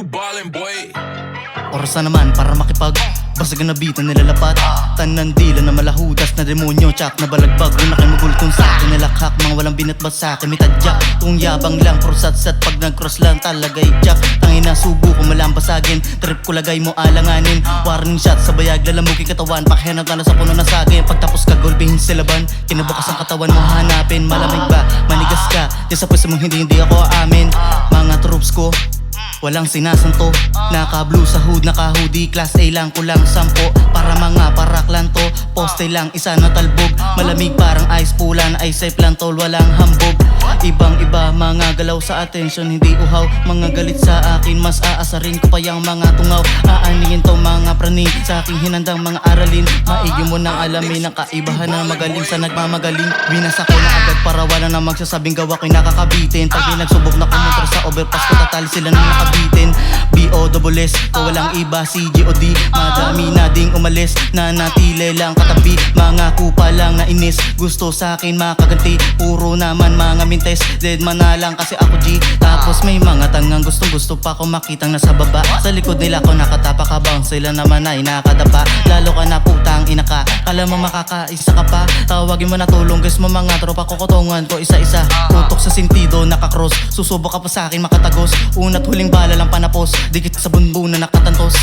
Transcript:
you ballin', boy. Oras na naman para makipag basag na bitan nilalapat. Tanan dila na malahudas na demonyo. Tsak na balagbag kung nakimugul kung sa akin nalakhak. Mga walang binatbat sa akin may tadyak. Kung yabang lang prosat-sat pag nag-cross lang talagay jack. Tangin na subo ko malampasagin. Trip ko lagay mo alanganin. Warning shot sa bayag lalamukin katawan. Pakihanap na sa puno na saging. Pagtapos ka gulpihin silaban. Kinabukas ang katawan mo hanapin. Malamig ba? Manigas ka. Di sa pwesto mong hindi ako aamin. Mga troops ko walang sinasanto. Naka-blue sa hood, naka-hoodie. Class A lang, kulang 10. Para mga paraklan to. Poste lang, isa na talbog. Malamig parang ice pulan. Ice safe lang tol, walang hambog. Ibang iba, mga galaw sa attention. Hindi uhaw, mga galit sa akin. Mas aasarin ko pa yung mga tungaw. Aaningin to mga prani. Sa aking hinandang mga aralin. Maigi mo nang alamin. Ang kaibahan na magaling sa nagmamagaling. Binasa ko na agad para wala na magsasabing gawa ko'y nakakabitin. Pag pinagsubok na kumontra sa overpass ko, tatali sila na nakabitin. B-O-S-S ko walang iba, C-G-O-D. Madami na ding umalis na natili lang katabi. Mga kupa lang na inis, gusto sa akin makaganti. Puro naman mga mintes, dead man na lang kasi ako G. Tapos may mga tangang gustong gusto pa ko makitang nasa baba. Sa likod nila ko nakatapak habang sila naman ay nakadapa. Lalo ka na putang ina ka, kala mo makakaisa ka pa. Tawagin mo na tulong guys mo mga tropa ko, kutungan ko isa-isa. Tutok sa sentido nakakross, susubok ka pa sa akin makatagos. Una't huling bala lang panapos, dikit sa bunbun na nakatantos.